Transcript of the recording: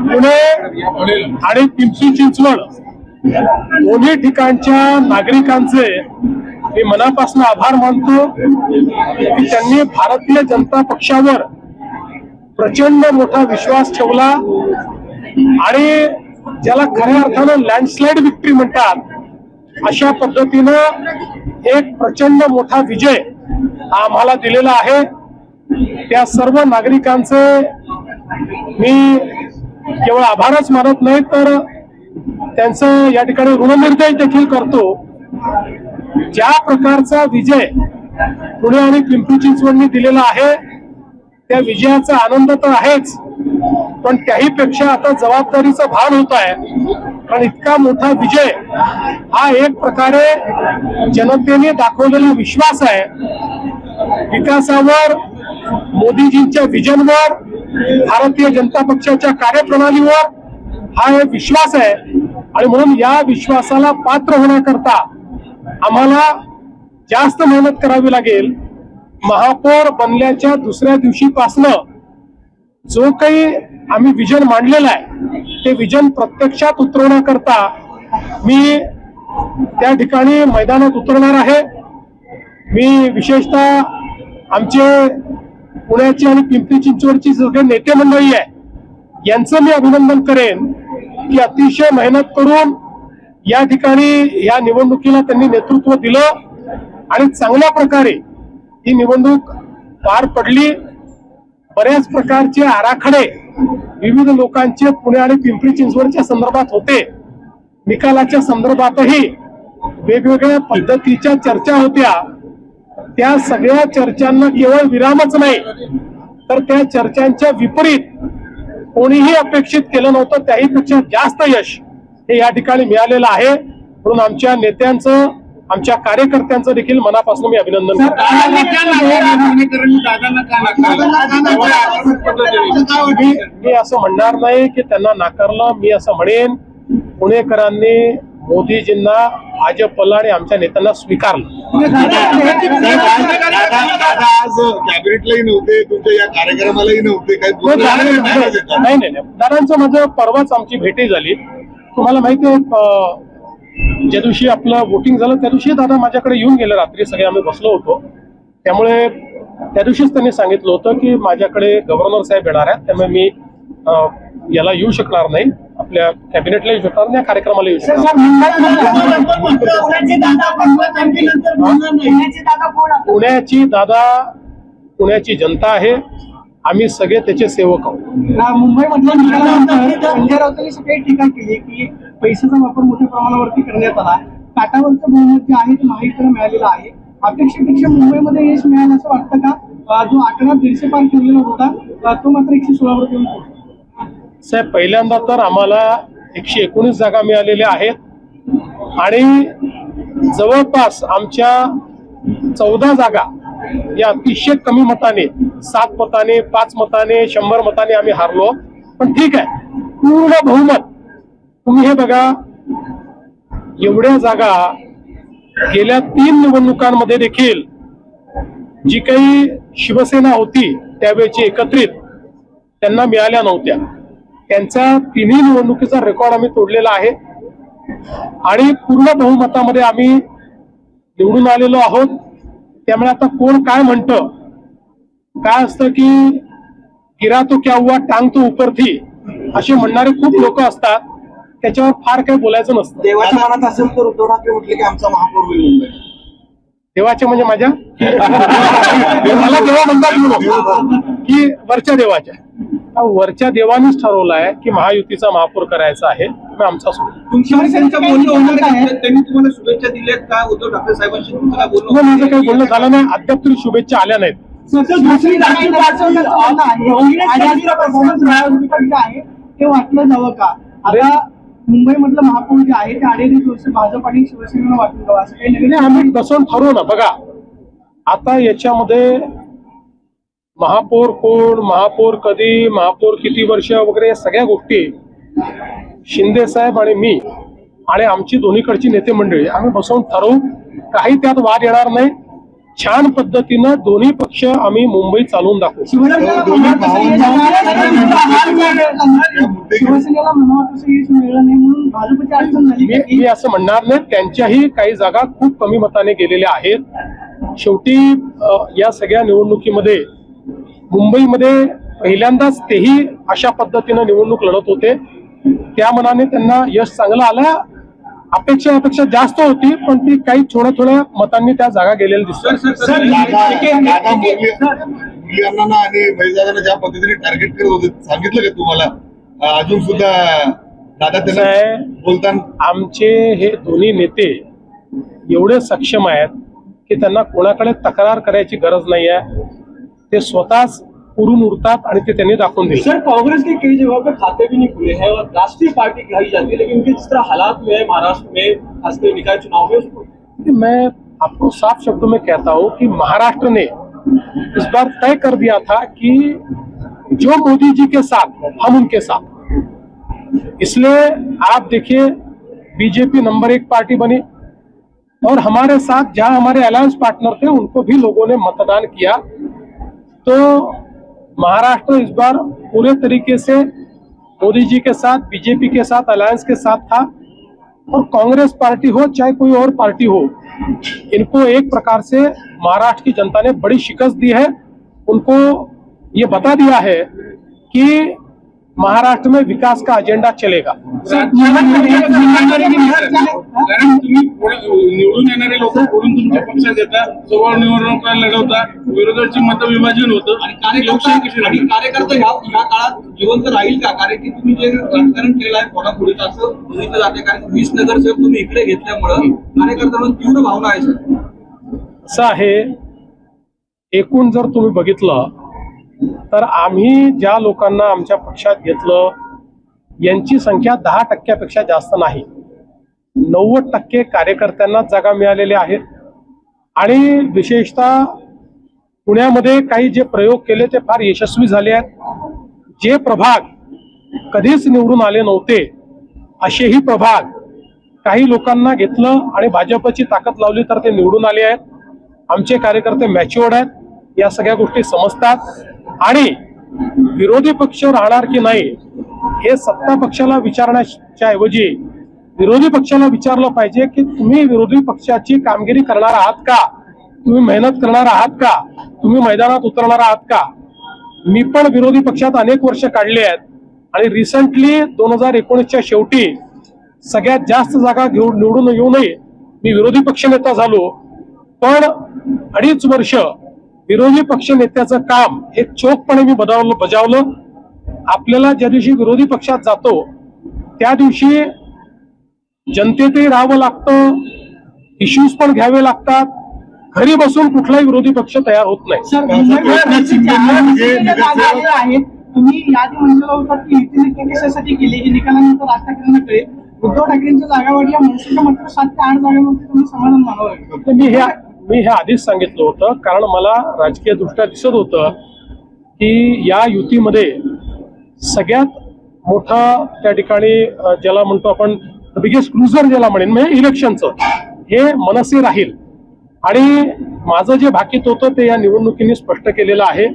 पुणे आणि पिंपरी चिंचवड दोन्ही ठिकाणच्या नागरिकांचे मी मनापासून आभार मानतो की त्यांनी भारतीय जनता पक्षावर प्रचंड मोठा विश्वास ठेवला आणि ज्याला खऱ्या अर्थानं लँडस्लाइड विक्ट्री म्हणतात अशा पद्धतीनं एक प्रचंड मोठा विजय आम्हाला दिलेला आहे। त्या सर्व नागरिकांचे मी केवळ आभारच मानत नाही तर त्यांचं या ठिकाणी ऋणनिर्देश देखील करतो। ज्या प्रकारचा विजय पुणे आणि पिंपरी चिंचवडनी दिलेला आहे त्या विजयाचा आनंद तर आहेच, पण त्याही पेक्षा आता जबाबदारीचा भान होत आहे, कारण इतका मोठा विजय हा एक प्रकारे जनतेने दाखवलेला विश्वास आहे। विकासावर, मोदीजींच्या विजनवर, भारतीय जनता पक्षाच्या कार्यप्रणालीवर हा एक विश्वास आहे आणि म्हणून या विश्वासाला पात्र होण्याकरता आम्हाला जास्त मेहनत करावी लागेल। महापौर बनल्याच्या दुसऱ्या दिवशीपासनं जो काही आम्ही विजन मांडलेलं आहे ते विजन प्रत्यक्षात उतरवण्याकरता मी त्या ठिकाणी मैदानात उतरणार आहे। मी विशेषतः आमचे पुण्याची आणि पिंपरी चिंचवडची सगळे नेते मंडळी आहे यांचं मी अभिनंदन करेन की अतिशय मेहनत करून या ठिकाणी या निवडणुकीला त्यांनी नेतृत्व दिलं आणि चांगल्या प्रकारे ही निवडणूक पार पडली। बऱ्याच प्रकारचे आराखडे विविध लोकांचे पुणे आणि पिंपरी चिंचवडच्या संदर्भात होते, निकालाच्या संदर्भातही वेगवेगळ्या पद्धतीच्या चर्चा होत्या। त्या सगळ्या चर्चांना केवळ विरामच नाही तर त्या चर्चांच्या विपरीत कोणीही अपेक्षित केलं नव्हतं, त्याही पेक्षा जास्त यश हे या ठिकाणी मिळालेलं आहे। म्हणून आमच्या नेत्यांचं, आमच्या कार्यकर्त्यांचं देखील मनापासून मी अभिनंदन करतो। मी असं म्हणणार नाही की त्यांना नाकारलं, मी असं म्हणेन पुणेकरांनी मोदीजींना, भाजपला आणि आमच्या नेत्यांना स्वीकारलं। आज कॅबिनेटलाही नव्हते, तुमच्या या कार्यक्रमालाही नव्हते, नाही, दादांचं माझं परवाच आमची भेटी झाली। तुम्हाला माहिती आहे ज्या दिवशी आपलं वोटिंग झालं त्या दिवशी दादा माझ्याकडे येऊन गेले, रात्री सगळे आम्ही बसलो होतो। त्यामुळे त्या दिवशीच त्यांनी सांगितलं होतं की माझ्याकडे गव्हर्नर साहेब येणार आहेत, त्यामुळे मी याला येऊ शकणार नाही, आपल्या कॅबिनेटला येऊ शकणार नाही, कार्यक्रमाला येऊ शकणार। पुण्याची दादा पुण्याची जनता आहे, आम्ही सगळे त्याचे सेवक आहोत। मुंबईमधल्या संजय राऊतांनी सगळी टीका केली की पैशाचा वापर मोठ्या प्रमाणावरती करण्यात आला, काटावरचं बहुमत जे आहे ते महायुतीला मिळालेलं आहे। अपेक्षेपेक्षा मुंबईमध्ये यश मिळालं असं वाटतं का? जो आकडा 150 पार ठेवलेला होता तो मात्र 116 वर येऊन साहेब, पहिल्यांदा तर आम्हाला 119 जागा मिळालेल्या आहेत आणि जवळपास आमच्या 14 जागा या अतिशय कमी मताने, 7 मताने, 5 मताने, 100 मताने आम्ही हारलो। पण ठीक आहे, पूर्ण बहुमत तुम्ही हे बघा, एवढ्या जागा गेल्या 3 निवडणुकांमध्ये देखील जी काही शिवसेना होती त्यावेळेची एकत्रित त्यांना मिळाल्या नव्हत्या। त्यांचा 3ही निवडणुकीचा रेकॉर्ड आम्ही तोडलेला आहे आणि पूर्ण बहुमतामध्ये आम्ही निवडून आलेलो आहोत। त्यामुळे आता कोण काय म्हणतं, काय असतं की गिरा तो क्या हुआ, टांग तो ऊपर थी, असे म्हणणारे खूप लोक असतात, त्याच्यावर फार काही बोलायचं नसतं। देवाच्या मनात असेल तर उद्धव ठाकरे म्हटले की आमचा महापौर होईल मुंबई। देवाच्या म्हणजे माझ्या मला देवा म्हणतात की वरच्या देवाच्या, वरच्या देवानेच ठरवलं आहे की महायुतीचा महापौर करायचा आहे, आमचा त्यांनी तुम्हाला शुभेच्छा दिल्यात का? उद्धव ठाकरे साहेबांशी माझं काही बोलणं झालं नाही, अद्याप तरी शुभेच्छा आल्या नाहीत। ते वाटलं जावं का? आता मुंबईमधलं महापौर जे आहे ते 2.5 वर्ष भाजप आणि शिवसेनेला वाटून जावं असं काही नाही, आम्ही बसून ठरवू ना। बघा आता याच्यामध्ये महापौर कोण, महापौर कधी, महापौर किती वर्ष वगैरे या सगळ्या गोष्टी शिंदे साहेब आणि मी आणि आमची दोन्हीकडची नेते मंडळी आम्ही बसवून ठरवू, काही त्यात वाद येणार नाही। छान पद्धतीनं दोन्ही पक्ष आम्ही मुंबई चालवून दाखवू. शिवसेनेला म्हणावं तसं यश शिवसेनेला म्हणावं तसं यश मिळलं नाही म्हणून भाजपची अडचण झाली का? मी असं म्हणणार नाही. त्यांच्याही काही जागा खूप कमी मताने गेलेल्या आहेत. शेवटी या सगळ्या निवडणुकीमध्ये मुंबईमध्ये पहिल्यांदाच तेही अशा पद्धतीनं निवडणूक लढत होते. त्या मनाने त्यांना यश चांगलं आलं. अपेक्षा जास्त होती, पण ती काही थोड्या मतांनी त्या जागा गेलेल्या दिसतात. दादा मुलींना आणि महिलांना ज्या पद्धतीने टार्गेट करत होते सांगितलं का तुम्हाला अजून सुद्धा दादा कसं त्यांना आहे, बोलताना? आमचे हे दोन्ही नेते एवढे सक्षम आहेत की त्यांना कोणाकडे तक्रार करायची गरज नाही आहे. ते स्वतःच उरून उरतात आणि ते त्यांनी दाखवून दिले. सर, कांग्रेस के कई जगहों पे खाते भी नहीं खुले हैं और राष्ट्रीय पार्टी कही जाती है, लेकिन उनके जिस तरह हालात में है महाराष्ट्र में खासकर निकाय चुनाव में, उसको मैं आपको साफ शब्दों में कहता हूं कि महाराष्ट्र ने इस बार तय कर दिया था कि जो मोदी जी के साथ हम उनके साथ. इसलिए आप देखिए बीजेपी नंबर 1 पार्टी बनी और हमारे साथ जहां हमारे अलायंस पार्टनर थे उनको भी लोगों ने मतदान किया. तो महाराष्ट्र इस बार पूरे तरीके से मोदी जी के साथ, बीजेपी के साथ, अलायंस के साथ था. और कांग्रेस पार्टी हो चाहे कोई और पार्टी हो, इनको एक प्रकार से महाराष्ट्र की जनता ने बड़ी शिकस्त दी है. उनको ये बता दिया है कि महाराष्ट्र में विकास का एजेंडा चलेगा. कारण तुम्ही निवडून येणारे लोक फोडून तुमच्या पक्षात येतात, जवळ निवडणुका लढवता, विरोधाची मतविभाजन होतं आणि कार्यकर्ता ह्या काळात जिवंत राहील का? कारण की तुम्ही जे राजकारण केलं आहे फोडाफोडीचं असं बघितलं जाते. कारण 20 नगरसेवक तुम्ही इकडे घेतल्यामुळं कार्यकर्त्यांना तीव्र भावना आहे सर. असं आहे, एकूण जर तुम्ही बघितलं तर आम्ही ज्या लोकांना आमच्या पक्षात घेतलं यांची संख्या 10% जास्त नाही. 90% कार्यकर्त्यांना जागा मिळालेल्या आहेत. आणि विशेषतः पुण्यामध्ये काही जे प्रयोग केले ते फार यशस्वी झाले आहेत. जे प्रभाग कधीच निवडून आले नव्हते असेही प्रभाग काही लोकांना घेतलं आणि भाजपची ताकद लावली तर ते निवडून आले आहेत. आमचे कार्यकर्ते मॅच्युअर्ड आहेत, या सगळ्या गोष्टी समजतात. आणि विरोधी पक्ष राहणार की नाही हे सत्ता पक्षाला विचारण्याच्या ऐवजी विरोधी पक्षाला विचारलं पाहिजे की तुम्ही विरोधी पक्षाची कामगिरी करणार आहात का? तुम्ही मेहनत करणार आहात का? तुम्ही मैदानात उतरणार आहात का? मी पण विरोधी पक्षात अनेक वर्ष काढले आहेत आणि रिसेंटली 2019च्या शेवटी सगळ्यात जास्त जागा निवडून येऊनही मी विरोधी पक्षनेता झालो. पण 2.5 वर्ष विरोधी पक्ष नेत्याचं काम हे चोखपणे मी बजावलं. आपल्याला ज्या दिवशी विरोधी पक्षात जातो त्या दिवशी जनतेतही राहावं लागतं, इश्यूज पण घ्यावे लागतात. घरी बसून कुठलाही विरोधी पक्ष तयार होत नाही. सर, आहेत तुम्ही यादी म्हणलेला होता की युती कशासाठी केली हे निकालानंतर राज ठाकरेंना कळेल. उद्धव ठाकरेंच्या जागा वाढल्या, मनसेच्या मात्र 7 ते 8 जागांवरती तुम्ही समाधान मानावं. मी हे आधीच सांगितलं होतं, कारण मला राजकीय दृष्ट्या दिसत होतं की या युतीमध्ये सगळ्यात मोठा त्या ठिकाणी ज्याला म्हणतो आपण बिगेस्ट क्रुझर ज्याला म्हणेन म्हणजे इलेक्शनचं हे मनसे राहील. आणि माझं जे भाकीत होतं ते या निवडणुकीने स्पष्ट केलेलं आहे.